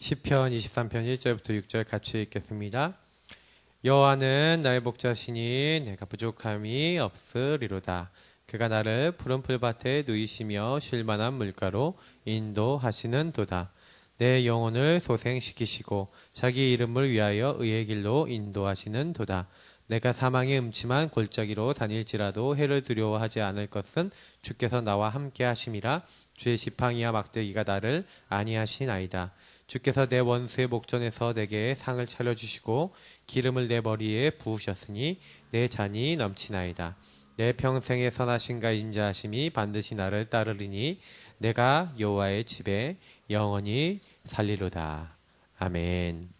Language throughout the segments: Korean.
시편 23편 1절부터 6절 같이 읽겠습니다. 여호와는 나의 목자시니 내가 부족함이 없으리로다. 그가 나를 푸른 풀밭에 누이시며 쉴만한 물가로 인도하시는 도다. 내 영혼을 소생시키시고 자기 이름을 위하여 의의 길로 인도하시는 도다. 내가 사망의 음침한 골짜기로 다닐지라도 해를 두려워하지 않을 것은 주께서 나와 함께 하심이라. 주의 지팡이와 막대기가 나를 안위하시나이다. 주께서 내 원수의 목전에서 내게 상을 차려주시고 기름을 내 머리에 부으셨으니 내 잔이 넘치나이다. 내 평생의 선하심과 인자하심이 반드시 나를 따르리니 내가 여호와의 집에 영원히 살리로다. 아멘.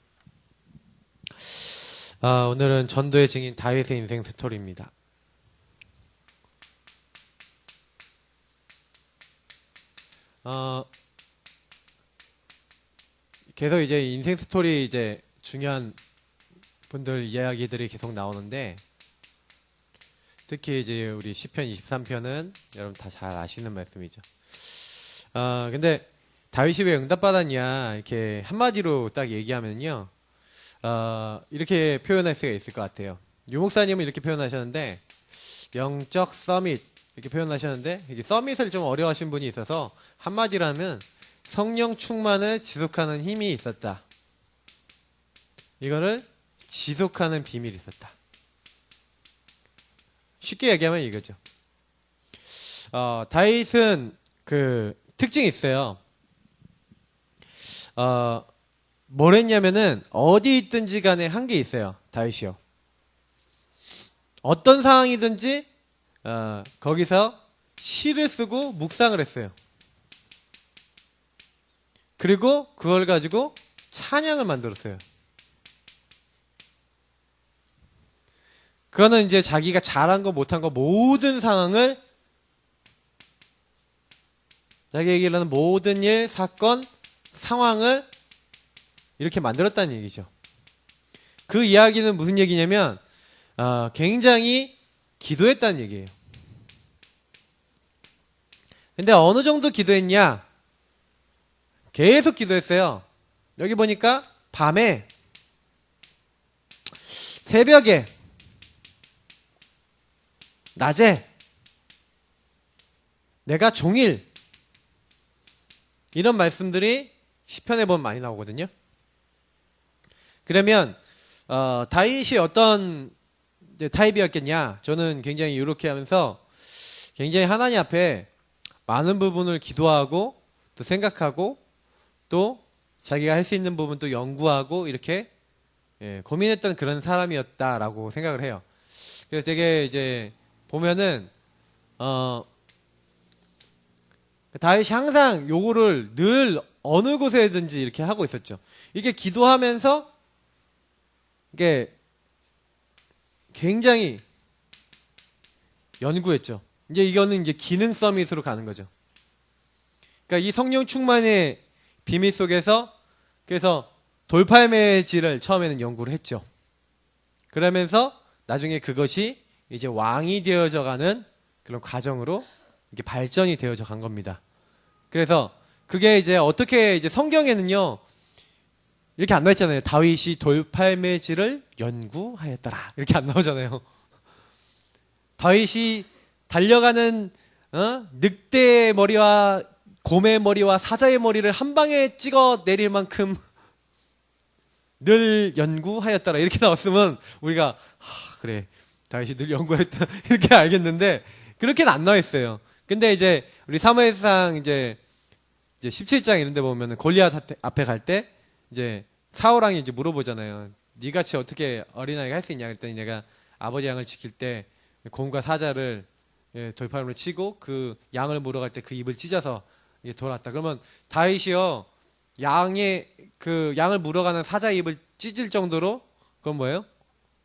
오늘은 전도의 증인 다윗의 인생 스토리입니다. 계속 이제 인생 스토리 이제 중요한 분들 이야기들이 계속 나오는데, 특히 이제 우리 시편 23편은 여러분 다 잘 아시는 말씀이죠. 근데 다윗이 왜 응답받았냐 이렇게 한마디로 딱 얘기하면요, 이렇게 표현할 수가 있을 것 같아요. 유 목사님은 이렇게 표현하셨는데, 영적 서밋 이렇게 표현하셨는데, 이게 서밋을 좀 어려워하신 분이 있어서 한마디로 하면 성령 충만을 지속하는 힘이 있었다. 이거를 지속하는 비밀이 있었다. 쉽게 얘기하면 이거죠. 다윗은 그 특징이 있어요. 뭘 했냐면은 어디 있든지 간에 한 게 있어요. 다윗이요. 어떤 상황이든지 거기서 시를 쓰고 묵상을 했어요. 그리고 그걸 가지고 찬양을 만들었어요. 그거는 이제 자기가 잘한 거 못한 거 모든 상황을, 자기 얘기를 하는 모든 일, 사건, 상황을 이렇게 만들었다는 얘기죠. 그 이야기는 무슨 얘기냐면 굉장히 기도했다는 얘기예요. 근데 어느 정도 기도했냐? 계속 기도했어요. 여기 보니까 밤에, 새벽에, 낮에, 내가 종일, 이런 말씀들이 시편에 보면 많이 나오거든요. 그러면 다윗이 어떤 타입이었겠냐? 저는 굉장히 이렇게 하면서 굉장히 하나님 앞에 많은 부분을 기도하고 또 생각하고 또 자기가 할 수 있는 부분 또 연구하고 이렇게 고민했던 그런 사람이었다라고 생각을 해요. 그래서 되게 이제 보면은 다윗이 항상 요거를 늘 어느 곳에든지 이렇게 하고 있었죠. 이게 기도하면서 이게 굉장히 연구했죠. 이제 이거는 이제 기능 서밋으로 가는 거죠. 그러니까 이 성령 충만의 비밀 속에서 그래서 돌팔매질을 처음에는 연구를 했죠. 그러면서 나중에 그것이 이제 왕이 되어져 가는 그런 과정으로 이렇게 발전이 되어져 간 겁니다. 그래서 그게 이제 어떻게 이제 성경에는요, 이렇게 안 나와있잖아요. 다윗이 돌팔매질을 연구하였더라. 이렇게 안 나오잖아요. 다윗이 달려가는 늑대의 머리와 곰의 머리와 사자의 머리를 한 방에 찍어 내릴 만큼 늘 연구하였더라. 이렇게 나왔으면 우리가 그래, 다윗이 늘 연구했다 이렇게 알겠는데, 그렇게는 안 나와 있어요. 근데 이제 우리 사무엘상 이제 17장 이런 데 보면은 골리앗 앞에 갈 때 이제 사울왕이 이제 물어보잖아요. 니같이 어떻게 어린아이가 할 수 있냐 그랬더니, 내가 아버지 양을 지킬 때 곰과 사자를 돌팔로 치고 그 양을 물어갈 때 그 입을 찢어서 돌았다. 그러면 다윗이요, 양을 물어가는 사자 입을 찢을 정도로, 그건 뭐예요?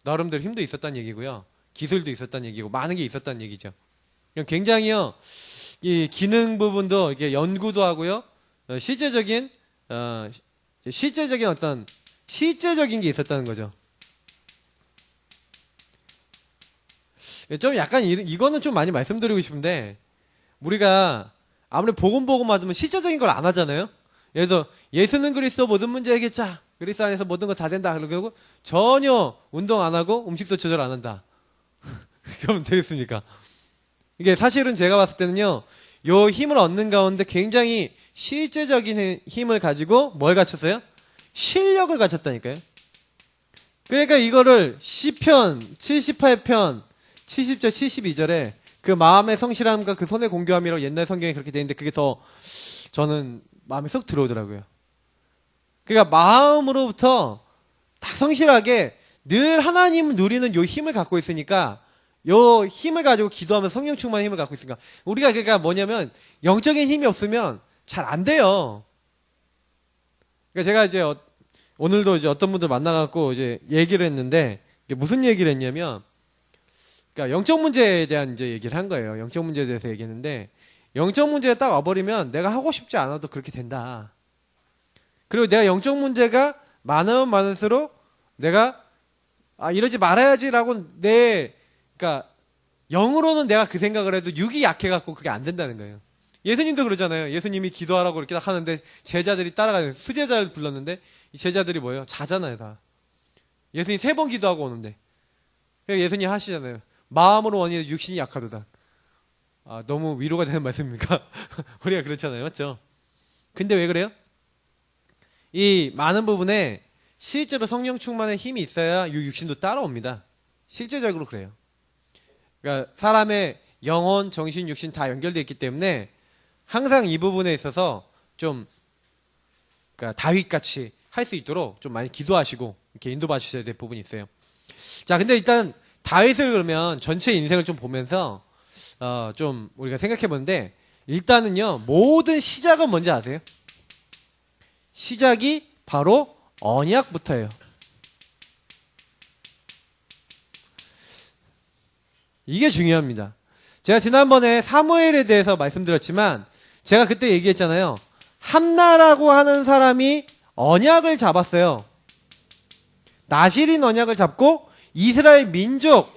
나름대로 힘도 있었다는 얘기고요, 기술도 있었다는 얘기고, 많은 게 있었다는 얘기죠. 굉장히요, 이 기능 부분도 이게 연구도 하고요, 실제적인 어떤 실제적인 게 있었다는 거죠. 좀 약간 이거는 좀 많이 말씀드리고 싶은데, 우리가 아무리 복음 맞으면 실제적인 걸 안 하잖아요. 예를 들어 예수는 그리스도 모든 문제 해결자. 그리스도 안에서 모든 거 다 된다. 그러고 전혀 운동 안 하고 음식도 조절 안 한다. 그러면 되겠습니까? 이게 사실은 제가 봤을 때는요. 요 힘을 얻는 가운데 굉장히 실제적인 힘을 가지고 뭘 갖췄어요? 실력을 갖췄다니까요. 그러니까 이거를 시편 78편 70절 72절에 그 마음의 성실함과 그 손의 공교함이라고 옛날 성경에 그렇게 돼 있는데 그게 더 저는 마음에 쏙 들어오더라고요. 그러니까 마음으로부터 딱 성실하게 늘 하나님을 누리는 요 힘을 갖고 있으니까 요 힘을 가지고 기도하면서 성령 충만의 힘을 갖고 있으니까 우리가 그러니까 뭐냐면 영적인 힘이 없으면 잘 안 돼요. 그러니까 제가 이제 오늘도 이제 어떤 분들 만나갖고 이제 얘기를 했는데 이게 무슨 얘기를 했냐면 그러니까 영적 문제에 대한 이제 얘기를 한 거예요. 영적 문제에 대해서 얘기했는데 영적 문제에 딱 와버리면 내가 하고 싶지 않아도 그렇게 된다. 그리고 내가 영적 문제가 많으면 많을수록 내가 이러지 말아야지라고 그러니까 영으로는 내가 그 생각을 해도 육이 약해갖고 그게 안 된다는 거예요. 예수님도 그러잖아요. 예수님이 기도하라고 이렇게 딱 하는데 제자들이 따라가는 수제자를 불렀는데 이 제자들이 뭐예요? 자잖아요 다. 예수님 3번 기도하고 오는데 예수님 하시잖아요. 마음으로 원하는 육신이 약하도다. 너무 위로가 되는 말씀입니까? 우리가 그렇잖아요. 맞죠? 근데 왜 그래요? 이 많은 부분에 실제로 성령 충만의 힘이 있어야 이 육신도 따라옵니다. 실제적으로 그래요. 그러니까 사람의 영혼, 정신, 육신 다 연결되어 있기 때문에 항상 이 부분에 있어서 좀 그러니까 다윗같이 할 수 있도록 좀 많이 기도하시고 이렇게 인도받으셔야 될 부분이 있어요. 자, 근데 일단 다윗을 그러면 전체 인생을 좀 보면서 좀 우리가 생각해 보는데 일단은요 모든 시작은 뭔지 아세요? 시작이 바로 언약부터예요. 이게 중요합니다. 제가 지난번에 사무엘에 대해서 말씀드렸지만 제가 그때 얘기했잖아요. 한나라고 하는 사람이 언약을 잡았어요. 나실인 언약을 잡고 이스라엘 민족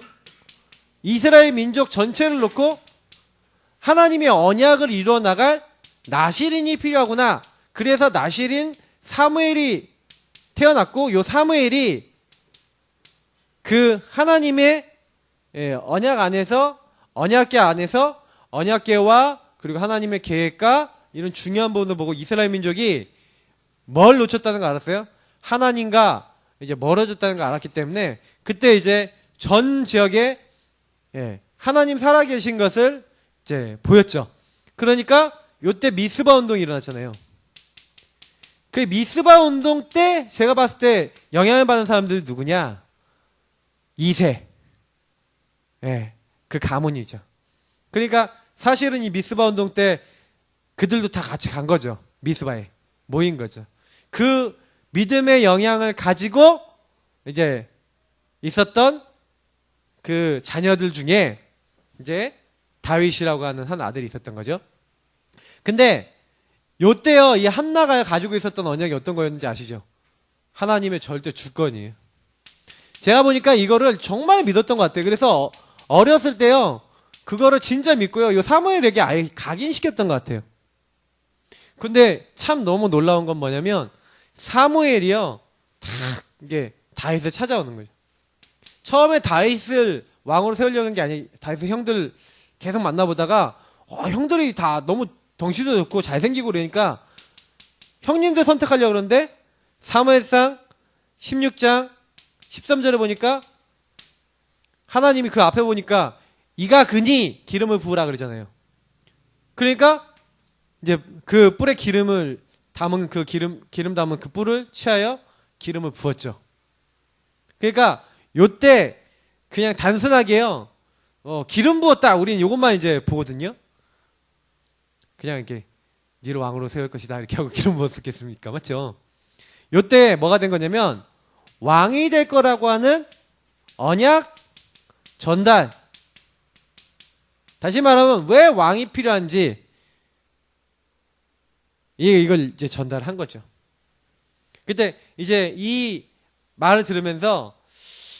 전체를 놓고 하나님의 언약을 이루어 나갈 나실인이 필요하구나. 그래서 나실인 사무엘이 태어났고 요 사무엘이 그 하나님의 언약 안에서 언약궤 안에서 언약궤와 그리고 하나님의 계획과 이런 중요한 부분을 보고 이스라엘 민족이 뭘 놓쳤다는 거 알았어요? 하나님과 이제 멀어졌다는 거 알았기 때문에 그때 이제 전 지역에 하나님 살아계신 것을 이제 보였죠. 그러니까 요때 미스바 운동이 일어났잖아요. 그 미스바 운동 때 제가 봤을 때 영향을 받은 사람들이 누구냐? 2세. 그 가문이죠. 그러니까 사실은 이 미스바 운동 때 그들도 다 같이 간 거죠. 미스바에 모인 거죠. 그 믿음의 영향을 가지고 이제 있었던 그 자녀들 중에 이제 다윗이라고 하는 한 아들이 있었던 거죠. 근데 요때요 이 한나가 가지고 있었던 언약이 어떤 거였는지 아시죠? 하나님의 절대 주권이에요. 제가 보니까 이거를 정말 믿었던 것 같아요. 그래서 어렸을 때요 그거를 진짜 믿고요 요 사무엘에게 아예 각인시켰던 것 같아요. 근데 참 너무 놀라운 건 뭐냐면 사무엘이요 다 이게 다윗을 찾아오는 거죠. 처음에 다윗을 왕으로 세우려는 게 아니 다윗의 형들 계속 만나보다가 형들이 다 너무 덩치도 좋고 잘생기고 그러니까 형님들 선택하려고 그러는데 사무엘상 16장 13절에 보니까 하나님이 그 앞에 보니까 이가 그니 기름을 부으라 그러잖아요. 그러니까 이제 그 뿔에 기름을 담은 그 기름 담은 그 뿔을 취하여 기름을 부었죠. 그러니까 요때 그냥 단순하게요 기름 부었다 우리는 요것만 이제 보거든요. 그냥 이렇게 니를 왕으로 세울 것이다 이렇게 하고 기름 부었겠습니까? 맞죠? 요때 뭐가 된 거냐면 왕이 될 거라고 하는 언약 전달. 다시 말하면 왜 왕이 필요한지 이걸 이제 전달한 거죠. 그때 이제 이 말을 들으면서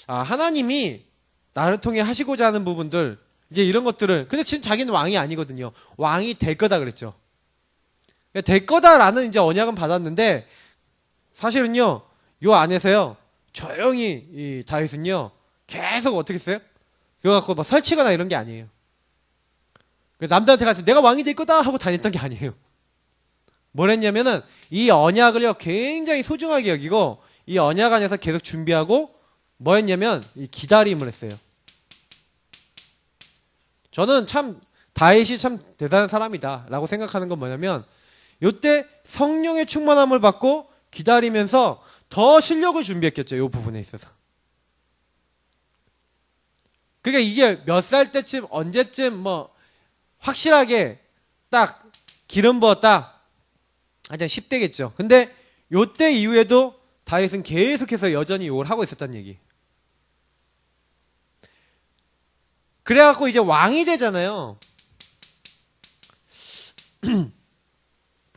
하나님이 나를 통해 하시고자 하는 부분들 이제 이런 것들을 근데 지금 자기는 왕이 아니거든요. 왕이 될 거다 그랬죠. 될 거다라는 이제 언약은 받았는데 사실은요 요 안에서요 조용히 이 다윗은요 계속 어떻게 했어요? 그거 갖고 막 설치거나 이런 게 아니에요. 남들한테 가서 내가 왕이 될 거다 하고 다녔던 게 아니에요. 뭘 했냐면은 이 언약을요 굉장히 소중하게 여기고 이 언약 안에서 계속 준비하고 뭐 했냐면 이 기다림을 했어요. 저는 참 다윗이 참 대단한 사람이다 라고 생각하는 건 뭐냐면 요때 성령의 충만함을 받고 기다리면서 더 실력을 준비했겠죠. 요 부분에 있어서. 그러니까 이게 몇 살 때쯤 언제쯤 뭐 확실하게 딱 기름 부었다 하여튼 10대겠죠. 근데 요때 이후에도 다윗은 계속해서 여전히 요걸 하고 있었다는 얘기. 그래갖고 이제 왕이 되잖아요.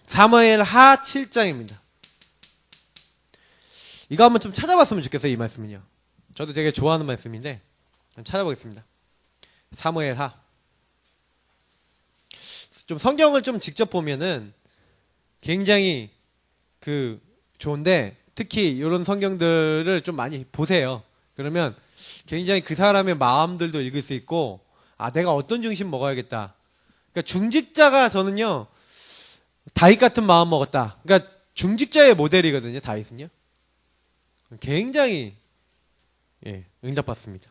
사무엘 하 7장입니다. 이거 한번 좀 찾아봤으면 좋겠어요. 이 말씀은요. 저도 되게 좋아하는 말씀인데 한번 찾아보겠습니다. 사무엘 하. 좀 성경을 좀 직접 보면은 굉장히 그 좋은데 특히 이런 성경들을 좀 많이 보세요. 그러면 굉장히 그 사람의 마음들도 읽을 수 있고 아 내가 어떤 중심 먹어야겠다. 그러니까 중직자가 저는요 다윗 같은 마음 먹었다. 그러니까 중직자의 모델이거든요. 다윗은요. 굉장히 응답받습니다.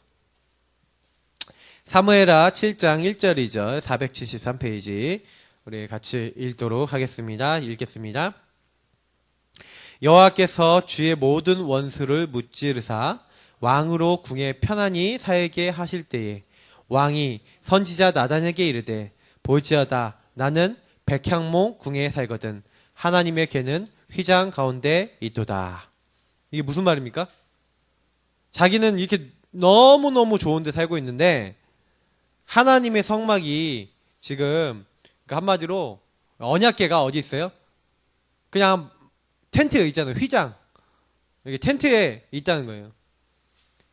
사무엘하 7장 1절 2절 473페이지 우리 같이 읽도록 하겠습니다. 읽겠습니다. 여호와께서 주의 모든 원수를 무찌르사 왕으로 궁에 편안히 살게 하실 때에 왕이 선지자 나단에게 이르되 볼지어다 나는 백향목 궁에 살거든 하나님의 궤는 휘장 가운데 있도다. 이게 무슨 말입니까? 자기는 이렇게 너무너무 좋은 데 살고 있는데 하나님의 성막이 지금 한마디로 언약궤가 어디 있어요? 그냥 텐트에 있잖아요. 휘장. 여기 텐트에 있다는 거예요.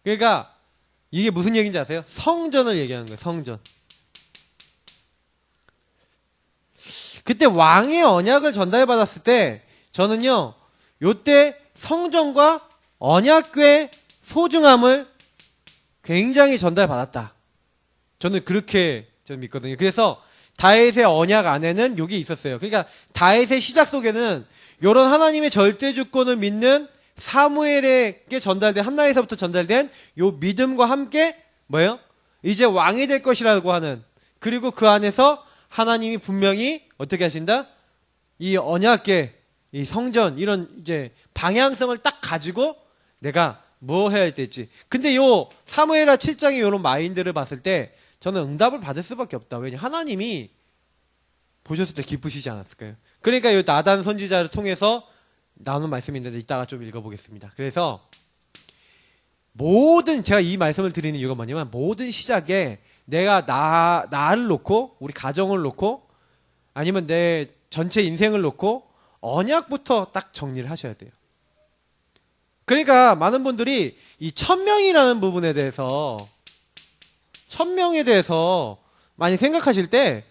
그러니까 이게 무슨 얘기인지 아세요? 성전을 얘기하는 거예요. 성전. 그때 왕의 언약을 전달받았을 때 저는요. 요때 성전과 언약궤의 소중함을 굉장히 전달받았다. 저는 그렇게 저는 믿거든요. 그래서 다윗의 언약 안에는 여기 있었어요. 그러니까 다윗의 시작 속에는 이런 하나님의 절대 주권을 믿는 사무엘에게 전달된 한나에서부터 전달된 요 믿음과 함께 뭐예요? 이제 왕이 될 것이라고 하는 그리고 그 안에서 하나님이 분명히 어떻게 하신다? 이 언약궤, 이 성전 이런 이제 방향성을 딱 가지고 내가 뭐 해야 될지. 근데 요 사무엘하 7장의 요런 마인드를 봤을 때 저는 응답을 받을 수밖에 없다. 왜냐 하나님이 보셨을 때 기쁘시지 않았을까요? 그러니까 이 나단 선지자를 통해서 나오는 말씀이 있는데 이따가 좀 읽어보겠습니다. 그래서 제가 이 말씀을 드리는 이유가 뭐냐면 모든 시작에 내가 나를 놓고 우리 가정을 놓고 아니면 내 전체 인생을 놓고 언약부터 딱 정리를 하셔야 돼요. 그러니까 많은 분들이 이 1000명이라는 부분에 대해서 1000명에 대해서 많이 생각하실 때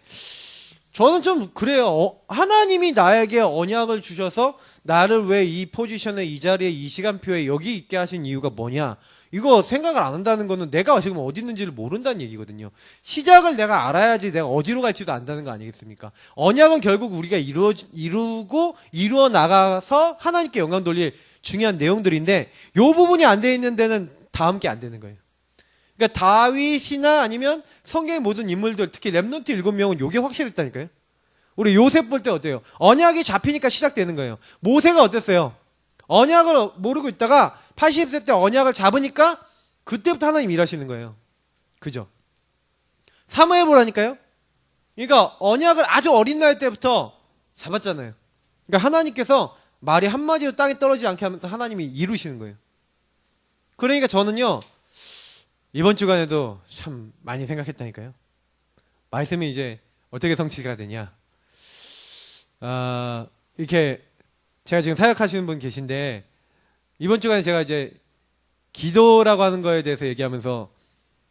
저는 좀 그래요. 하나님이 나에게 언약을 주셔서 나를 왜 이 포지션에 이 자리에 이 시간표에 여기 있게 하신 이유가 뭐냐 이거 생각을 안 한다는 거는 내가 지금 어디 있는지를 모른다는 얘기거든요. 시작을 내가 알아야지 내가 어디로 갈지도 안다는 거 아니겠습니까? 언약은 결국 우리가 이루고 이루어 나가서 하나님께 영광 돌릴 중요한 내용들인데 이 부분이 안 돼 있는 데는 다음 게 안 되는 거예요. 그러니까 다윗이나 아니면 성경의 모든 인물들 특히 렘넌트 7명은 요게 확실했다니까요. 우리 요셉 볼 때 어때요? 언약이 잡히니까 시작되는 거예요. 모세가 어땠어요? 언약을 모르고 있다가 80세 때 언약을 잡으니까 그때부터 하나님 일하시는 거예요. 그죠? 사무엘 보라니까요. 그러니까 언약을 아주 어린 나이 때부터 잡았잖아요. 그러니까 하나님께서 말이 한마디도 땅에 떨어지지 않게 하면서 하나님이 이루시는 거예요. 그러니까 저는요. 이번 주간에도 참 많이 생각했다니까요. 말씀이 이제 어떻게 성취가 되냐. 이렇게 제가 지금 사역하시는 분 계신데 이번 주간에 제가 이제 기도라고 하는 거에 대해서 얘기하면서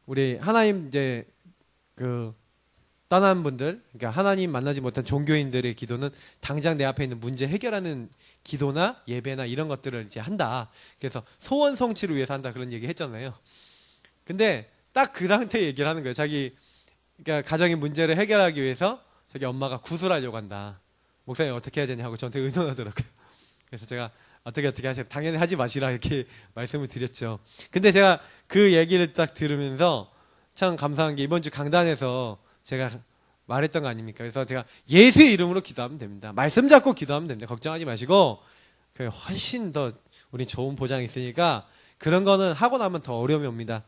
우리 하나님 이제 그 떠난 분들, 그러니까 하나님 만나지 못한 종교인들의 기도는 당장 내 앞에 있는 문제 해결하는 기도나 예배나 이런 것들을 이제 한다. 그래서 소원 성취를 위해서 한다. 그런 얘기 했잖아요. 근데 딱 그 상태 얘기를 하는 거예요. 그러니까 가정의 문제를 해결하기 위해서 자기 엄마가 구술하려고 한다. 목사님 어떻게 해야 되냐 하고 저한테 의논하더라고요. 그래서 제가 어떻게 하시라, 당연히 하지 마시라 이렇게 말씀을 드렸죠. 근데 제가 그 얘기를 딱 들으면서 참 감사한 게 이번 주 강단에서 제가 말했던 거 아닙니까? 그래서 제가 예수의 이름으로 기도하면 됩니다. 말씀 잡고 기도하면 됩니다. 걱정하지 마시고 훨씬 더 우린 좋은 보장이 있으니까 그런 거는 하고 나면 더 어려움이 옵니다.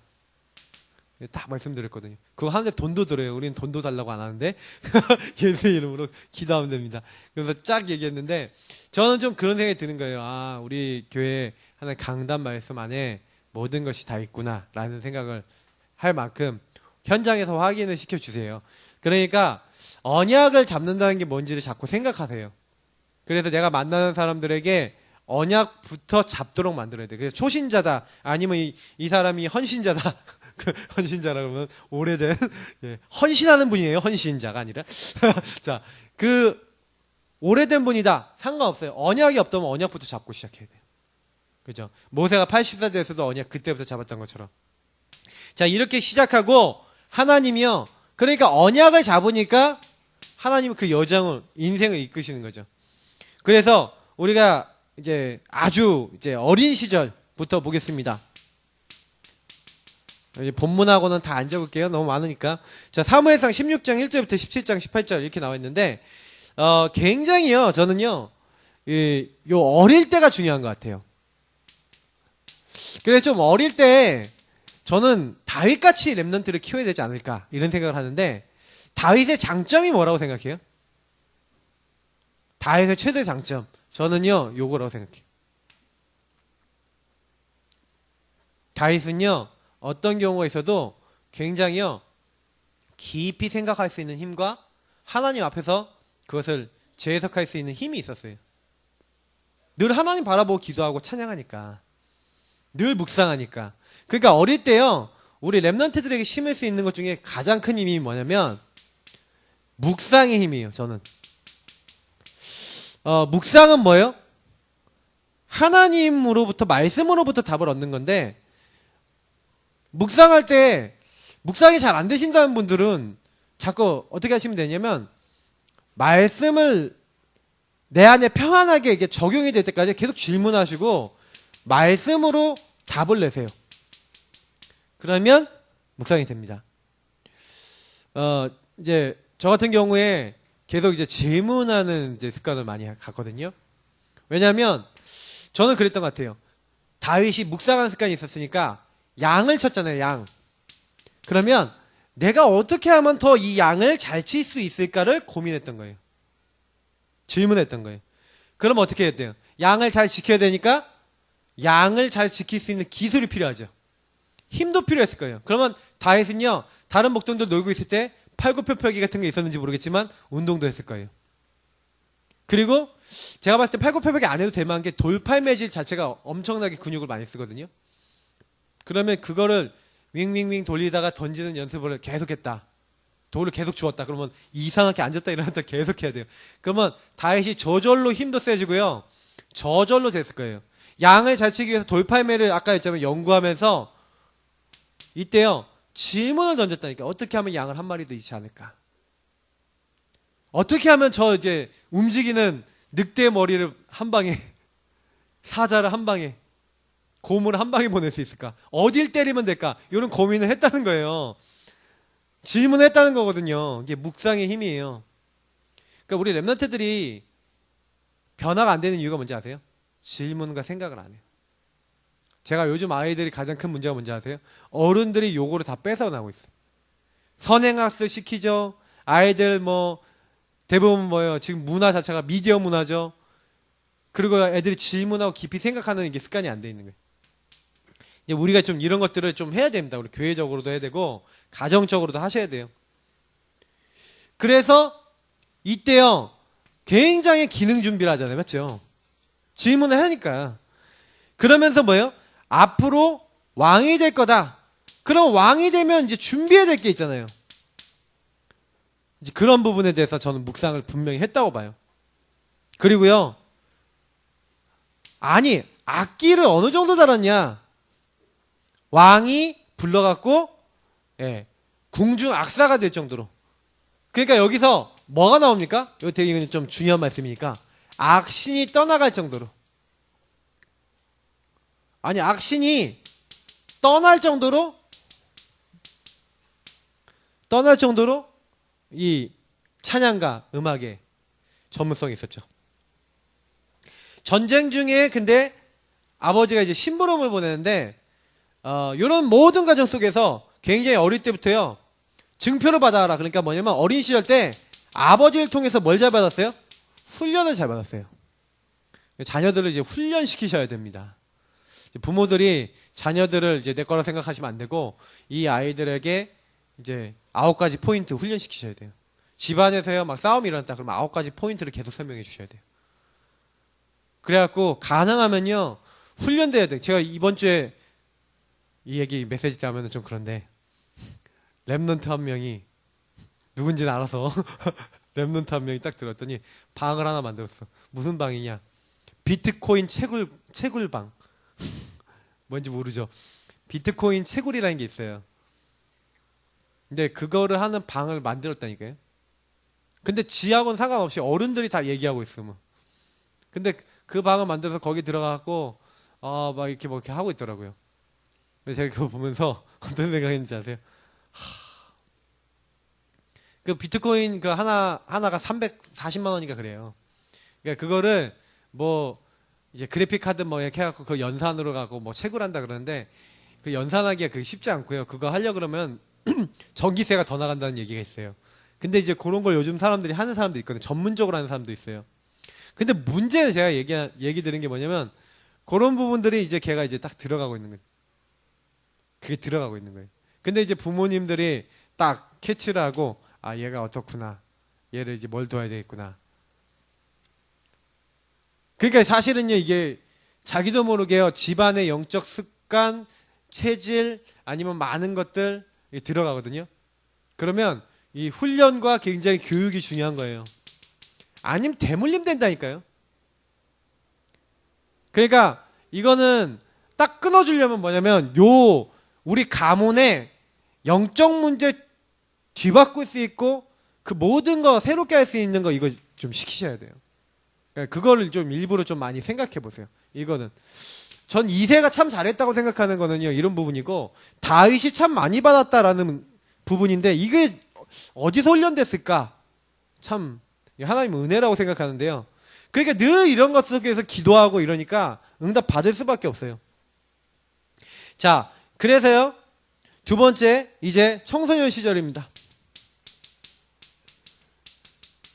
딱 말씀드렸거든요. 그거 하는데 돈도 들어요. 우리는 돈도 달라고 안 하는데 예수의 이름으로 기도하면 됩니다. 그래서 쫙 얘기했는데 저는 좀 그런 생각이 드는 거예요. 아, 우리 교회 하나의 강단 말씀 안에 모든 것이 다 있구나 라는 생각을 할 만큼 현장에서 확인을 시켜주세요. 그러니까 언약을 잡는다는 게 뭔지를 자꾸 생각하세요. 그래서 내가 만나는 사람들에게 언약부터 잡도록 만들어야 돼. 그래서 초신자다 아니면 이 사람이 헌신자다. 헌신자라 그러면 오래된 헌신하는 분이에요. 헌신자가 아니라 자, 오래된 분이다 상관없어요. 언약이 없다면 언약부터 잡고 시작해야 돼요. 그죠? 모세가 80살 돼서도 언약 그때부터 잡았던 것처럼. 자, 이렇게 시작하고 하나님이요, 그러니까 언약을 잡으니까 하나님은 그 여정을, 인생을 이끄시는 거죠. 그래서 우리가 이제 아주 어린 시절부터 보겠습니다. 본문하고는 다 안 적을게요. 너무 많으니까. 자, 사무엘상 16장 1절부터 17장 18절 이렇게 나와 있는데, 굉장히요, 저는요, 요 어릴 때가 중요한 것 같아요. 그래서 좀 어릴 때, 저는 다윗같이 랩넌트를 키워야 되지 않을까, 이런 생각을 하는데, 다윗의 장점이 뭐라고 생각해요? 다윗의 최대 장점. 저는요, 요거라고 생각해요. 다윗은요, 어떤 경우가 있어도 굉장히요, 깊이 생각할 수 있는 힘과 하나님 앞에서 그것을 재해석할 수 있는 힘이 있었어요. 늘 하나님 바라보고 기도하고 찬양하니까. 늘 묵상하니까. 그러니까 어릴 때요, 우리 랩넌트들에게 심을 수 있는 것 중에 가장 큰 힘이 뭐냐면, 묵상의 힘이에요, 저는. 묵상은 뭐예요? 하나님으로부터, 말씀으로부터 답을 얻는 건데, 묵상할 때 묵상이 잘 안 되신다는 분들은 자꾸 어떻게 하시면 되냐면 말씀을 내 안에 평안하게 이게 적용이 될 때까지 계속 질문하시고 말씀으로 답을 내세요. 그러면 묵상이 됩니다. 이제 저 같은 경우에 계속 이제 질문하는 습관을 많이 갖거든요. 왜냐하면 저는 그랬던 것 같아요. 다윗이 묵상하는 습관이 있었으니까 양을 쳤잖아요, 양. 그러면 내가 어떻게 하면 더 이 양을 잘 칠 수 있을까를 고민했던 거예요. 질문했던 거예요. 그럼 어떻게 해야 돼요? 양을 잘 지켜야 되니까 양을 잘 지킬 수 있는 기술이 필요하죠. 힘도 필요했을 거예요. 그러면 다윗은요, 다른 목동들 놀고 있을 때 팔굽혀펴기 같은 게 있었는지 모르겠지만 운동도 했을 거예요. 그리고 제가 봤을 때 팔굽혀펴기 안 해도 될 만한 게 돌팔매질 자체가 엄청나게 근육을 많이 쓰거든요. 그러면 그거를 윙윙윙 돌리다가 던지는 연습을 계속했다. 돌을 계속 주웠다. 그러면 이상하게 앉았다 일어났다 계속 해야 돼요. 그러면 다윗이 저절로 힘도 세지고요, 저절로 됐을 거예요. 양을 잘 치기 위해서 돌팔매를 아까 했자면 연구하면서 이때요, 질문을 던졌다니까. 어떻게 하면 양을 한 마리 더 잃지 않을까? 어떻게 하면 저 움직이는 늑대 머리를 한 방에, 사자를 한 방에, 곰을 한 방에 보낼 수 있을까? 어딜 때리면 될까? 이런 고민을 했다는 거예요. 질문했다는 거거든요. 이게 묵상의 힘이에요. 그러니까 우리 랩런트들이 변화가 안 되는 이유가 뭔지 아세요? 질문과 생각을 안 해요. 제가 요즘 아이들이 가장 큰 문제가 뭔지 아세요? 어른들이 요거를 다 뺏어나고 있어요. 선행학습 시키죠. 아이들 대부분 뭐예요? 지금 문화 자체가 미디어 문화죠. 그리고 애들이 질문하고 깊이 생각하는 게 습관이 안 돼 있는 거예요. 이제 우리가 좀 이런 것들을 좀 해야 됩니다. 우리 교회적으로도 해야 되고 가정적으로도 하셔야 돼요. 그래서 이때요, 굉장히 기능 준비를 하잖아요. 맞죠? 질문을 하니까. 그러면서 뭐예요? 앞으로 왕이 될 거다. 그럼 왕이 되면 이제 준비해야 될 게 있잖아요. 이제 그런 부분에 대해서 저는 묵상을 분명히 했다고 봐요. 그리고요, 아니, 악기를 어느 정도 다뤘냐? 왕이 불러갖고, 예, 궁중 악사가 될 정도로. 그러니까 여기서 뭐가 나옵니까? 이거 되게 좀 중요한 말씀이니까. 악신이 떠나갈 정도로. 아니, 악신이 떠날 정도로 이 찬양가 음악에 전문성이 있었죠. 전쟁 중에 근데 아버지가 이제 심부름을 보내는데 이런 모든 과정 속에서 굉장히 어릴 때부터요 증표를 받아라. 그러니까 뭐냐면 어린 시절 때 아버지를 통해서 뭘 잘 받았어요? 훈련을 잘 받았어요. 자녀들을 이제 훈련시키셔야 됩니다. 부모들이 자녀들을 이제 내 거라 생각하시면 안 되고 이 아이들에게 이제 9가지 포인트 훈련시키셔야 돼요. 집안에서요 막 싸움이 일어났다 그러면 9가지 포인트를 계속 설명해 주셔야 돼요. 그래갖고 가능하면요 훈련돼야 돼요. 제가 이번 주에 이 얘기 메시지 때 하면 좀 그런데 랩넌트 한 명이 누군지는 알아서 랩넌트 한 명이 딱 들었더니 방을 하나 만들었어. 무슨 방이냐? 비트코인 채굴방. 뭔지 모르죠. 비트코인 채굴이라는 게 있어요. 근데 그거를 하는 방을 만들었다니까요. 근데 지하고는 상관없이 어른들이 다 얘기하고 있으면. 근데 그 방을 만들어서 거기 들어가고 막 이렇게 뭐 이렇게 하고 있더라고요. 근데 제가 그거 보면서 어떤 생각했는지 아세요? 그 비트코인 그 하나가 340만 원인가 그래요. 그러니까 그거를 뭐 이제 그래픽 카드 뭐 이렇게 해갖고 그 연산으로 가고 뭐 채굴한다 그러는데 그 연산하기가 그게 쉽지 않고요. 그거 하려 그러면 전기세가 더 나간다는 얘기가 있어요. 근데 이제 그런 걸 요즘 사람들이 하는 사람도 있거든요. 전문적으로 하는 사람도 있어요. 근데 문제는 제가 얘기 드린 게 뭐냐면 그런 부분들이 이제 걔가 이제 딱 들어가고 있는 거예요. 그게 들어가고 있는 거예요. 근데 이제 부모님들이 딱 캐치를 하고 얘가 어떻구나. 얘를 이제 뭘 도와야 되겠구나. 그러니까 사실은요 이게 자기도 모르게요 집안의 영적 습관, 체질 아니면 많은 것들 들어가거든요. 그러면 이 훈련과 굉장히 교육이 중요한 거예요. 아니면 대물림 된다니까요. 그러니까 이거는 딱 끊어주려면 뭐냐면 우리 가문의 영적 문제 뒤바꿀 수 있고 그 모든 거 새롭게 할 수 있는 거 이거 좀 시키셔야 돼요. 그러니까 그거를 좀 일부러 좀 많이 생각해 보세요. 이거는 전 2세가 참 잘했다고 생각하는 거는요 이런 부분이고 다윗이 참 많이 받았다라는 부분인데 이게 어디서 훈련됐을까? 참 하나님의 은혜라고 생각하는데요. 그러니까 늘 이런 것 속에서 기도하고 이러니까 응답 받을 수밖에 없어요. 자, 그래서요 두 번째 이제 청소년 시절입니다.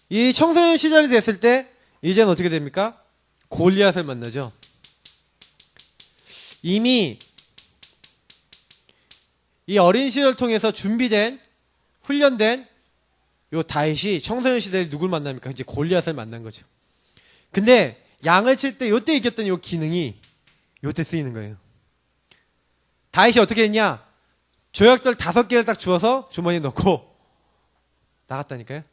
이 청소년 시절이 됐을 때 이제는 어떻게 됩니까? 골리앗을 만나죠. 이미 이 어린 시절 통해서 준비된 훈련된 요 다윗이 청소년 시대에 누굴 만납니까? 이제 골리앗을 만난 거죠. 근데 양을 칠 때 요때 이겼던 요 기능이 요때 쓰이는 거예요. 다윗이 어떻게 했냐? 조약돌 5개를 딱 주워서 주머니에 넣고 나갔다니까요.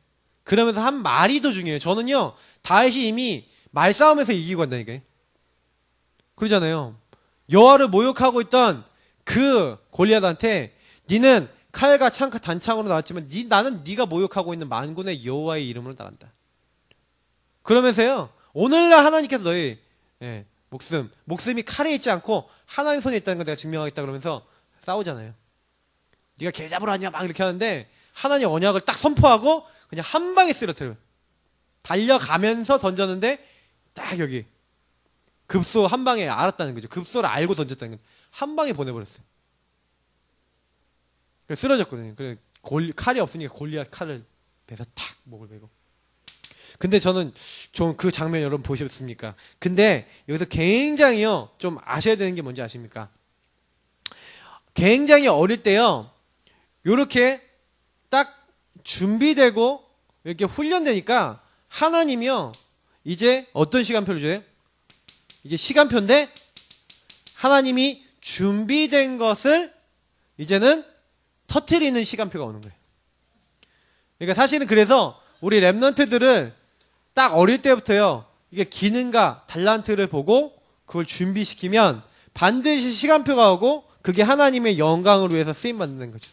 그러면서 한 말이 더 중요해요. 저는요 다윗이 이미 말싸움에서 이기고 간다니까요. 그러잖아요. 여호와를 모욕하고 있던 그 골리앗한테 니는 칼과 창과 단창으로 나왔지만 나는 네가 모욕하고 있는 만군의 여호와의 이름으로 나간다. 그러면서요 오늘날 하나님께서 너희 목숨이 칼에 있지 않고 하나님 손에 있다는 걸 내가 증명하겠다 그러면서 싸우잖아요. 네가 개 잡으러 왔냐 막 이렇게 하는데 하나님 언약을 딱 선포하고 그냥 한 방에 쓰러뜨려요. 달려가면서 던졌는데 딱 여기 급소 한 방에 알았다는 거죠. 급소를 알고 던졌다는 거죠. 한 방에 보내버렸어요. 그래서 쓰러졌거든요. 그래 칼이 없으니까 골리앗 칼을 베서 탁 목을 베고. 근데 저는 좀 그 장면 여러분 보셨습니까? 근데 여기서 굉장히요 좀 아셔야 되는 게 뭔지 아십니까? 굉장히 어릴 때요 요렇게 딱 준비되고 이렇게 훈련되니까 하나님이요 이제 어떤 시간표를 줘요? 이제 시간표인데 하나님이 준비된 것을 이제는 터뜨리는 시간표가 오는 거예요. 그러니까 사실은 그래서 우리 랩런트들을 딱 어릴 때부터요, 이게 기능과 달란트를 보고 그걸 준비시키면 반드시 시간표가 오고 그게 하나님의 영광을 위해서 쓰임받는 거죠.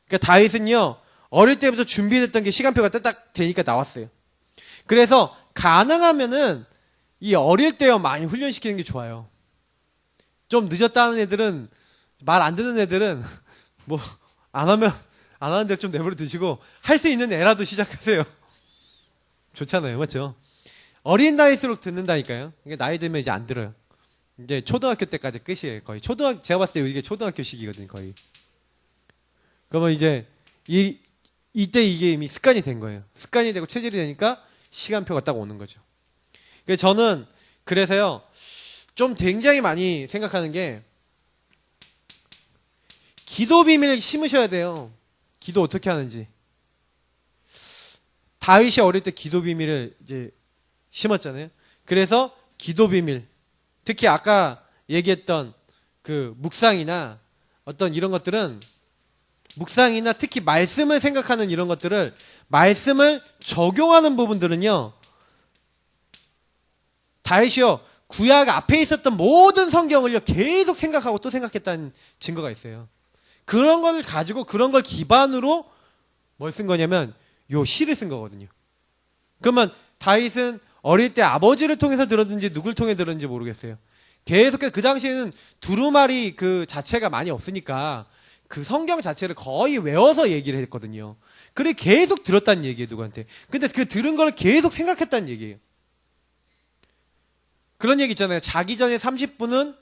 그러니까 다윗은요, 어릴 때부터 준비됐던 게 시간표가 딱 되니까 나왔어요. 그래서 가능하면은 이 어릴 때요 많이 훈련시키는 게 좋아요. 좀 늦었다는 애들은, 말 안 듣는 애들은 뭐 안 하는 대로 좀 내버려 두시고 할 수 있는 애라도 시작하세요. 좋잖아요, 맞죠? 어린 나이일수록 듣는다니까요. 이게 나이 들면 이제 안 들어요. 이제 초등학교 때까지 끝이에요, 거의. 제가 봤을 때 이게 초등학교 시기거든요, 거의. 그러면 이제 이때 이게 이미 습관이 된 거예요. 습관이 되고 체질이 되니까 시간표가 딱 오는 거죠. 저는 그래서요, 좀 굉장히 많이 생각하는 게, 기도 비밀 심으셔야 돼요. 기도 어떻게 하는지. 다윗이 어릴 때 기도 비밀을 이제 심었잖아요. 그래서 기도 비밀, 특히 아까 얘기했던 그 묵상이나 어떤 이런 것들은, 묵상이나 특히 말씀을 생각하는 이런 것들을, 말씀을 적용하는 부분들은요, 다윗이요 구약 앞에 있었던 모든 성경을요 계속 생각하고 또 생각했다는 증거가 있어요. 그런 걸 가지고, 그런 걸 기반으로 뭘 쓴 거냐면 요 시를 쓴 거거든요. 그러면 다윗은 어릴 때 아버지를 통해서 들었는지 누굴 통해 들었는지 모르겠어요. 계속해서, 그 당시에는 두루마리 그 자체가 많이 없으니까 그 성경 자체를 거의 외워서 얘기를 했거든요. 그래 계속 들었다는 얘기예요, 누구한테. 근데 그 들은 걸 계속 생각했다는 얘기예요. 그런 얘기 있잖아요. 자기 전에 30분은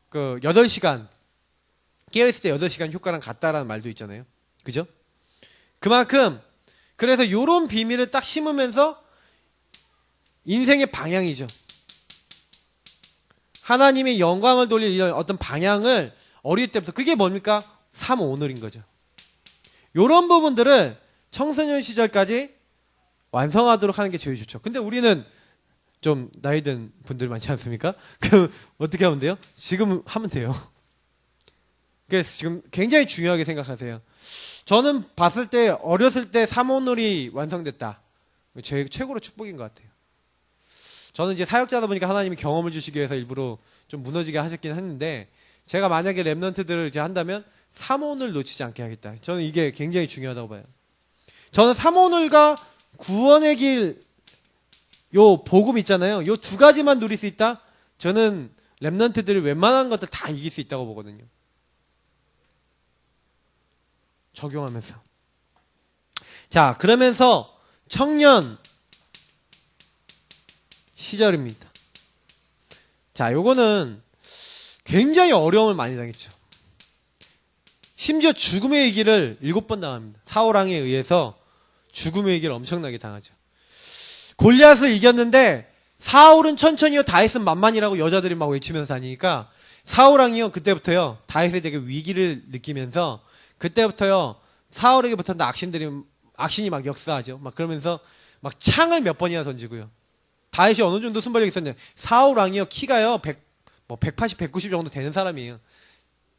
그 8시간, 깨어있을 때 8시간 효과랑 같다라는 말도 있잖아요. 그죠? 그만큼, 그래서 요런 비밀을 딱 심으면서 인생의 방향이죠. 하나님의 영광을 돌릴 이런 어떤 방향을 어릴 때부터, 그게 뭡니까? 삼오늘인 거죠. 요런 부분들을 청소년 시절까지 완성하도록 하는 게 제일 좋죠. 근데 우리는 좀 나이 든 분들 많지 않습니까? 그럼 어떻게 하면 돼요? 지금 하면 돼요. 그래서 지금 굉장히 중요하게 생각하세요. 저는 봤을 때 어렸을 때 삼오늘이 완성됐다. 제 최고로 축복인 것 같아요. 저는 이제 사역자다 보니까 하나님이 경험을 주시기 위해서 일부러 좀 무너지게 하셨긴 했는데, 제가 만약에 랩런트들을 이제 한다면 삼오늘 놓치지 않게 하겠다. 저는 이게 굉장히 중요하다고 봐요. 저는 삼오늘과 구원의 길, 요 복음 있잖아요. 요 두 가지만 누릴 수 있다? 저는 랩런트들이 웬만한 것들 다 이길 수 있다고 보거든요. 적용하면서. 자, 그러면서 청년 시절입니다. 자, 요거는 굉장히 어려움을 많이 당했죠. 심지어 죽음의 위기를 7번 당합니다. 사울왕에 의해서 죽음의 위기를 엄청나게 당하죠. 골리앗을 이겼는데 사울은 천천히요, 다윗은 만만이라고 여자들이 막 외치면서 다니니까 사울왕이요 그때부터요 다윗에 되게 위기를 느끼면서, 그때부터요 사울에게 붙었던 악신이 막 역사하죠. 막 그러면서 막 창을 몇 번이나 던지고요. 다윗이 어느 정도 순발력이 있었냐? 사울왕이요 키가요 180, 190 정도 되는 사람이에요.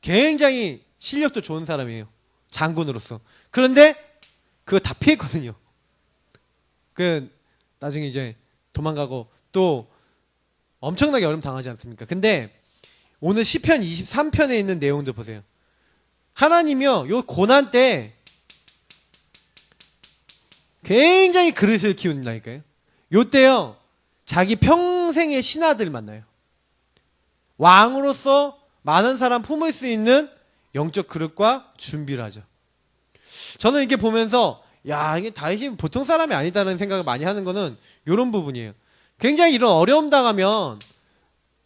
굉장히 실력도 좋은 사람이에요, 장군으로서. 그런데 그거 다 피했거든요. 나중에 이제 도망가고 또 엄청나게 어려움 당하지 않습니까? 근데 오늘 시편 23편에 있는 내용들 보세요. 하나님이요 요 고난 때 굉장히 그릇을 키운다니까요. 요때요 자기 평생의 신하들 만나요. 왕으로서 많은 사람 품을 수 있는 영적 그릇과 준비를 하죠. 저는 이렇게 보면서, 야, 이게 다윗이 보통 사람이 아니다라는 생각을 많이 하는 거는 이런 부분이에요. 굉장히 이런 어려움 당하면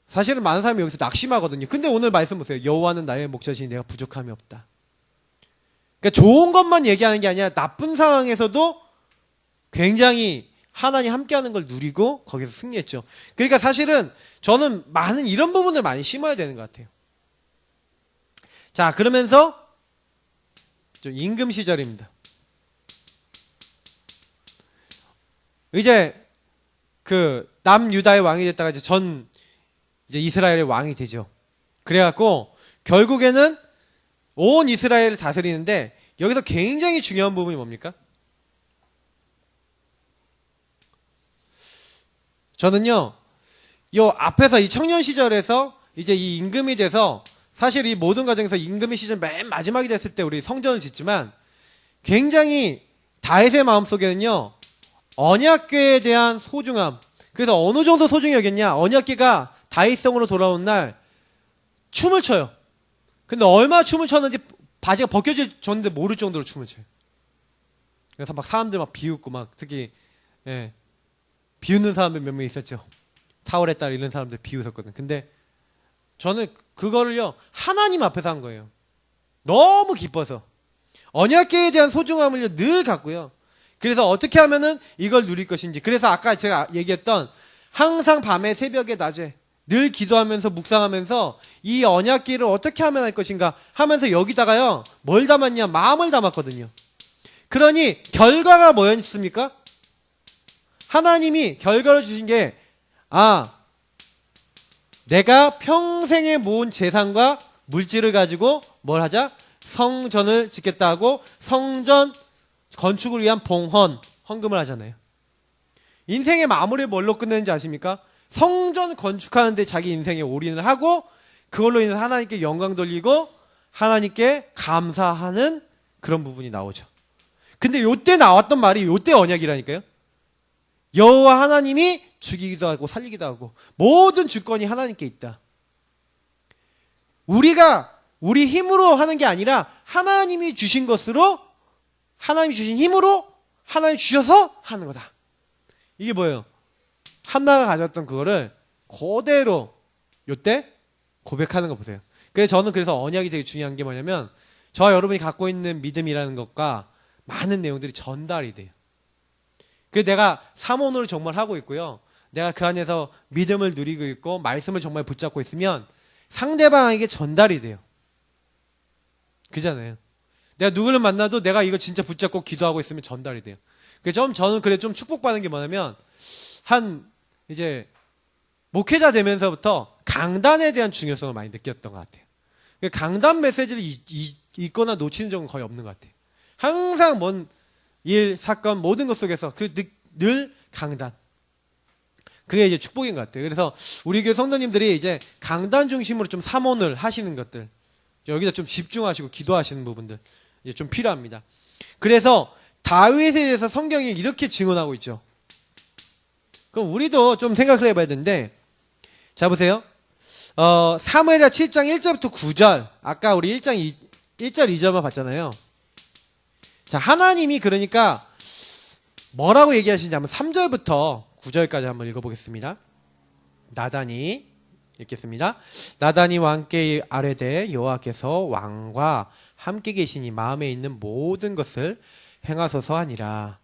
사실은 많은 사람이 여기서 낙심하거든요. 근데 오늘 말씀 보세요. 여호와는 나의 목자시니 내가 부족함이 없다. 그러니까 좋은 것만 얘기하는 게 아니라 나쁜 상황에서도 굉장히 하나님 함께하는 걸 누리고 거기서 승리했죠. 그러니까 사실은 저는 많은 이런 부분을 많이 심어야 되는 것 같아요. 자, 그러면서 좀 임금 시절입니다. 이제 그 남유다의 왕이 됐다가 이제 이제 이스라엘의 왕이 되죠. 그래갖고 결국에는 온 이스라엘을 다스리는데 여기서 굉장히 중요한 부분이 뭡니까? 저는요, 요 앞에서 이 청년 시절에서 이제 이 임금이 돼서 사실 이 모든 과정에서 임금의 시절 맨 마지막이 됐을 때 우리 성전을 짓지만 굉장히 다윗의 마음속에는요, 언약궤에 대한 소중함. 그래서 어느 정도 소중히 여겼냐? 언약궤가 다윗성으로 돌아온 날 춤을 춰요. 근데 얼마나 춤을 췄는지 바지가 벗겨졌는데 모를 정도로 춤을 춰요. 그래서 막 사람들 막 비웃고 막 특히 비웃는 사람들 몇 명 있었죠. 타월의 딸 이런 사람들 비웃었거든. 근데 저는 그거를요 하나님 앞에서 한 거예요. 너무 기뻐서 언약궤에 대한 소중함을 늘 갖고요. 그래서 어떻게 하면은 이걸 누릴 것인지. 그래서 아까 제가 얘기했던 항상 밤에 새벽에 낮에 늘 기도하면서 묵상하면서 이 언약궤를 어떻게 하면 할 것인가 하면서 여기다가요 뭘 담았냐? 마음을 담았거든요. 그러니 결과가 뭐였습니까? 하나님이 결과를 주신 게 내가 평생에 모은 재산과 물질을 가지고 뭘 하자? 성전을 짓겠다 하고 성전 건축을 위한 헌금을 하잖아요. 인생의 마무리를 뭘로 끝내는지 아십니까? 성전 건축하는데 자기 인생에 올인을 하고 그걸로 인해서 하나님께 영광 돌리고 하나님께 감사하는 그런 부분이 나오죠. 근데 요때 나왔던 말이 요때 언약이라니까요. 여호와 하나님이 죽이기도 하고 살리기도 하고 모든 주권이 하나님께 있다. 우리가 우리 힘으로 하는 게 아니라 하나님이 주신 것으로 하나님이 주신 힘으로 하나님이 주셔서 하는 거다. 이게 뭐예요? 한나가 가졌던 그거를 그대로 요때 고백하는 거 보세요. 그래서 저는 그래서 언약이 되게 중요한 게 뭐냐면 저와 여러분이 갖고 있는 믿음이라는 것과 많은 내용들이 전달이 돼요. 그래서 내가 사모노를 정말 하고 있고요. 내가 그 안에서 믿음을 누리고 있고 말씀을 정말 붙잡고 있으면 상대방에게 전달이 돼요. 그잖아요. 내가 누구를 만나도 내가 이거 진짜 붙잡고 기도하고 있으면 전달이 돼요. 그래서 저는 그래 좀 축복받는 게 뭐냐면 이제 목회자 되면서부터 강단에 대한 중요성을 많이 느꼈던 것 같아요. 강단 메시지를 읽거나 놓치는 적은 거의 없는 것 같아요. 항상 뭔 일, 사건, 모든 것 속에서 늘 강단. 그게 이제 축복인 것 같아요. 그래서 우리 교회 성도님들이 이제 강단 중심으로 좀 사모를 하시는 것들, 여기다 좀 집중하시고 기도하시는 부분들 이제 좀 필요합니다. 그래서 다윗에 대해서 성경이 이렇게 증언하고 있죠. 그럼 우리도 좀 생각을 해봐야 되는데, 자 보세요. 사무엘하 7장 1절부터 9절, 아까 우리 1절 2절만 봤잖아요. 자, 하나님이 그러니까 뭐라고 얘기하시는지 한번 3절부터 9절까지 한번 읽어보겠습니다. 나단이 읽겠습니다. 나단이 왕께 아뢰되 여호와께서 왕과 함께 계시니 마음에 있는 모든 것을 행하소서 하니라.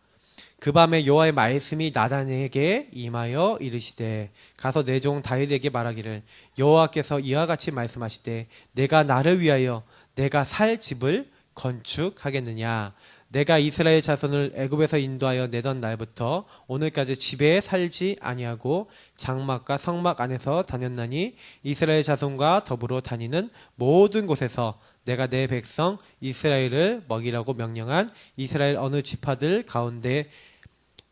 그 밤에 여호와의 말씀이 나단에게 임하여 이르시되 가서 내 종 다윗에게 말하기를 여호와께서 이와 같이 말씀하시되 내가 나를 위하여 내가 살 집을 건축하겠느냐. 내가 이스라엘 자손을 애굽에서 인도하여 내던 날부터 오늘까지 집에 살지 아니하고 장막과 성막 안에서 다녔나니 이스라엘 자손과 더불어 다니는 모든 곳에서 내가 내 백성 이스라엘을 먹이라고 명령한 이스라엘 어느 지파들 가운데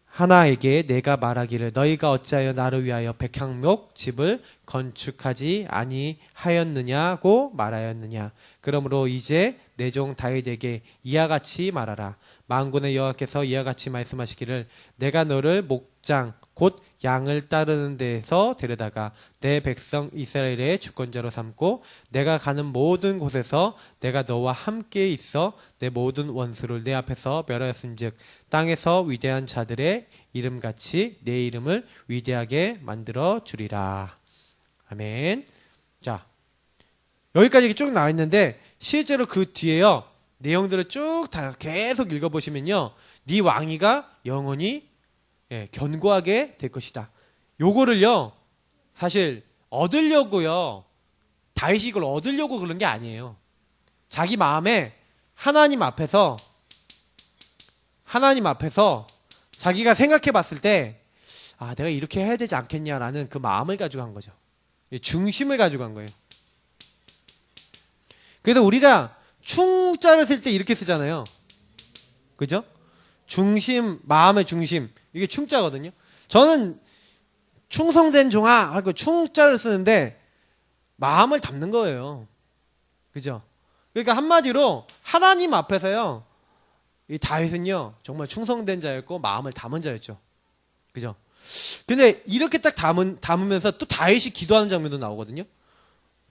하나에게 내가 말하기를 너희가 어찌하여 나를 위하여 백향목 집을 건축하지 아니하였느냐고 말하였느냐. 그러므로 이제 내 종 다윗에게 이와 같이 말하라. 만군의 여호와께서 이와 같이 말씀하시기를 내가 너를 목장 곧 양을 따르는 데에서 데려다가 내 백성 이스라엘의 주권자로 삼고 내가 가는 모든 곳에서 내가 너와 함께 있어 내 모든 원수를 내 앞에서 멸하였은즉 땅에서 위대한 자들의 이름같이 내 이름을 위대하게 만들어 주리라. 아멘. 자, 여기까지 쭉 나와 있는데 실제로 그 뒤에요 내용들을 쭉 다 계속 읽어보시면요 네 왕위가 영원히 견고하게 될 것이다. 요거를요 사실 얻으려고요 다윗이 이걸 얻으려고 그런 게 아니에요. 자기 마음에 하나님 앞에서 자기가 생각해 봤을 때 내가 이렇게 해야 되지 않겠냐라는 그 마음을 가지고 한 거죠. 중심을 가지고 한 거예요. 그래서 우리가 충자를 쓸 때 이렇게 쓰잖아요. 그죠? 중심, 마음의 중심. 이게 충자거든요. 저는 충성된 종아 하고 충자를 쓰는데 마음을 담는 거예요. 그죠? 그러니까 한마디로 하나님 앞에서요. 이 다윗은요. 정말 충성된 자였고 마음을 담은 자였죠. 그죠? 근데 이렇게 딱 담으면서 또 다윗이 기도하는 장면도 나오거든요.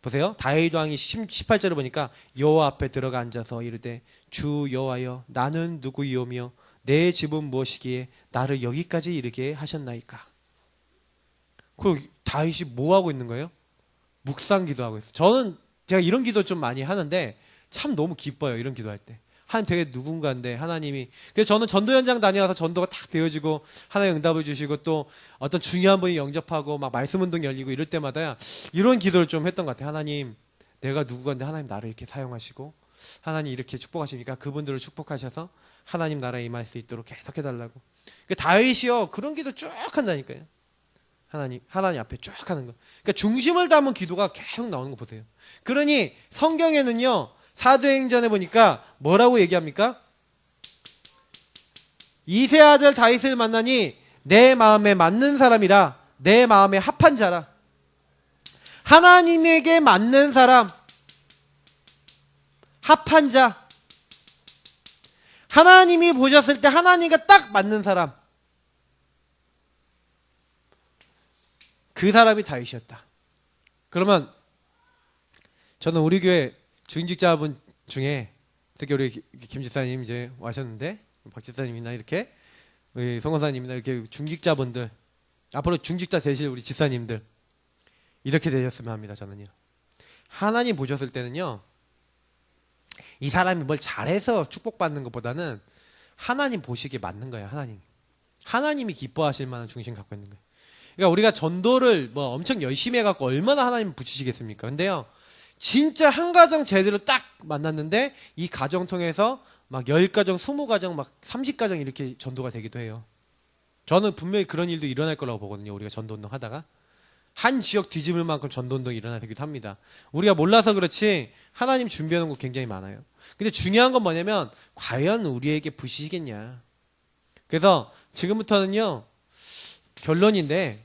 보세요. 다윗 왕이 18절을 보니까 여호와 앞에 들어가 앉아서 이를 때 주 여호와여 나는 누구이오며 내 집은 무엇이기에 나를 여기까지 이르게 하셨나이까. 그리고 다윗이 뭐 하고 있는 거예요? 묵상 기도하고 있어요. 저는 제가 이런 기도 좀 많이 하는데 참 너무 기뻐요. 이런 기도할 때. 하나님 되게 누군가인데 하나님이. 그래서 저는 전도 현장 다녀와서 전도가 탁 되어지고 하나님 응답을 주시고 또 어떤 중요한 분이 영접하고 막 말씀 운동 열리고 이럴 때마다 이런 기도를 좀 했던 것 같아요. 하나님 내가 누구간데 하나님 나를 이렇게 사용하시고 하나님 이렇게 축복하시니까 그분들을 축복하셔서 하나님 나라에 임할 수 있도록 계속 해달라고. 그러니까 다윗이요 그런 기도 쭉 한다니까요. 하나님 앞에 쭉 하는 거. 그러니까 중심을 담은 기도가 계속 나오는 거 보세요. 그러니 성경에는요 사도행전에 보니까 뭐라고 얘기합니까? 이세 아들 다윗을 만나니 내 마음에 맞는 사람이라 내 마음에 합한 자라. 하나님에게 맞는 사람, 합한 자. 하나님이 보셨을 때 하나님과 딱 맞는 사람. 그 사람이 다윗이었다. 그러면 저는 우리 교회 중직자분 중에 특히 우리 김 지사님 이제 와셨는데 박 지사님이나 이렇게 우리 성원사님이나 이렇게 중직자분들 앞으로 중직자 되실 우리 지사님들 이렇게 되셨으면 합니다. 저는요. 하나님 보셨을 때는요. 이 사람이 뭘 잘해서 축복받는 것보다는 하나님 보시기에 맞는 거예요. 하나님이 기뻐하실 만한 중심 갖고 있는 거예요. 그러니까 우리가 전도를 뭐 엄청 열심히 해갖고 얼마나 하나님 붙이시겠습니까? 근데요. 진짜 한 가정 제대로 딱 만났는데 이 가정 통해서 막 10가정, 20가정, 막 30가정 이렇게 전도가 되기도 해요. 저는 분명히 그런 일도 일어날 거라고 보거든요. 우리가 전도운동 하다가. 한 지역 뒤집을 만큼 전도운동이 일어나기도 합니다. 우리가 몰라서 그렇지 하나님 준비해 놓은 거 굉장히 많아요. 근데 중요한 건 뭐냐면 과연 우리에게 부시겠냐. 그래서 지금부터는요. 결론인데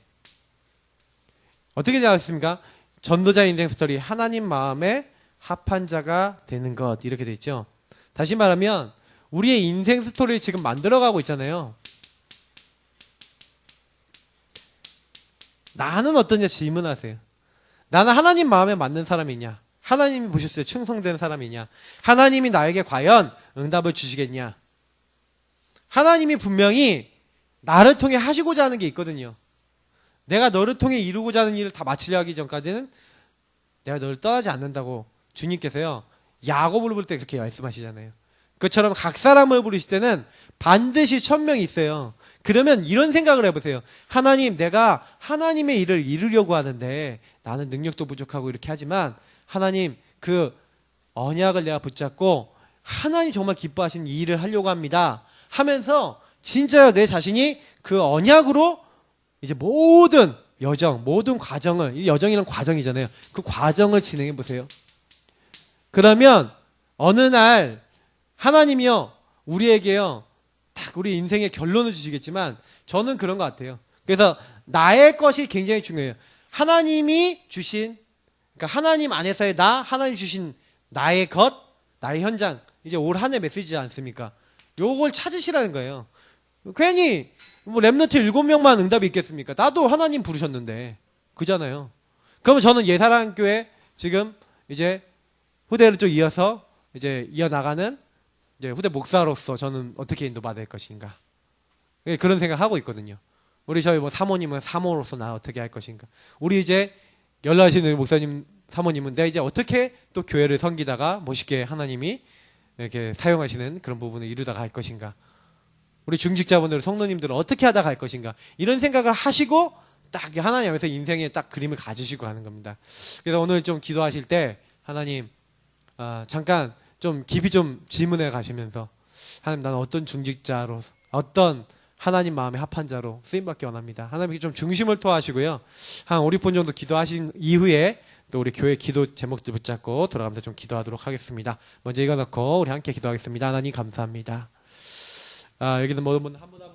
어떻게 생각하십니까? 전도자 인생 스토리 하나님 마음에 합한 자가 되는 것 이렇게 돼 있죠. 다시 말하면 우리의 인생 스토리를 지금 만들어가고 있잖아요. 나는 어떠냐 질문하세요. 나는 하나님 마음에 맞는 사람이냐? 하나님이 보셨을 때 충성된 사람이냐? 하나님이 나에게 과연 응답을 주시겠냐? 하나님이 분명히 나를 통해 하시고자 하는 게 있거든요. 내가 너를 통해 이루고자 하는 일을 다 마치려 하기 전까지는 내가 너를 떠나지 않는다고 주님께서요. 야곱을 부를 때 그렇게 말씀하시잖아요. 그처럼 각 사람을 부르실 때는 반드시 천명이 있어요. 그러면 이런 생각을 해보세요. 하나님, 내가 하나님의 일을 이루려고 하는데 나는 능력도 부족하고 이렇게 하지만 하나님 그 언약을 내가 붙잡고 하나님 정말 기뻐하시는 이 일을 하려고 합니다. 하면서 진짜요 내 자신이 그 언약으로 이제 모든 여정, 모든 과정을, 이 여정이란 과정이잖아요. 그 과정을 진행해 보세요. 그러면 어느 날 하나님이요 우리에게요 딱 우리 인생의 결론을 주시겠지만 저는 그런 것 같아요. 그래서 나의 것이 굉장히 중요해요. 하나님이 주신 그러니까 하나님 안에서의 나, 하나님 주신 나의 것, 나의 현장 이제 올 한 해 메시지지 않습니까? 요걸 찾으시라는 거예요. 괜히 뭐 랩런트 7명만 응답이 있겠습니까? 나도 하나님 부르셨는데 그잖아요. 그러면 저는 예사랑교회 지금 이제 후대를 좀 이어서 이제 이어나가는 이제 후대 목사로서 저는 어떻게 인도받아야 할 것인가 그런 생각하고 있거든요. 우리 저희 뭐 사모님은 사모로서 나 어떻게 할 것인가. 우리 이제 연락하시는 목사님 사모님은 내가 이제 어떻게 또 교회를 섬기다가 멋있게 하나님이 이렇게 사용하시는 그런 부분을 이루다가 할 것인가. 우리 중직자분들 성도님들은 어떻게 하다 갈 것인가 이런 생각을 하시고 딱 하나님 앞에서 인생의 딱 그림을 가지시고 하는 겁니다. 그래서 오늘 좀 기도하실 때 하나님 잠깐 좀 깊이 좀 질문해 가시면서 하나님 나는 어떤 중직자로 어떤 하나님 마음에 합한 자로 쓰임받기 원합니다. 하나님께 좀 중심을 토하시고요. 한 5, 6분 정도 기도하신 이후에 또 우리 교회 기도 제목들 붙잡고 돌아가면서 좀 기도하도록 하겠습니다. 먼저 읽어놓고 우리 함께 기도하겠습니다. 하나님 감사합니다. 여기는 모든 분 한 분 한 분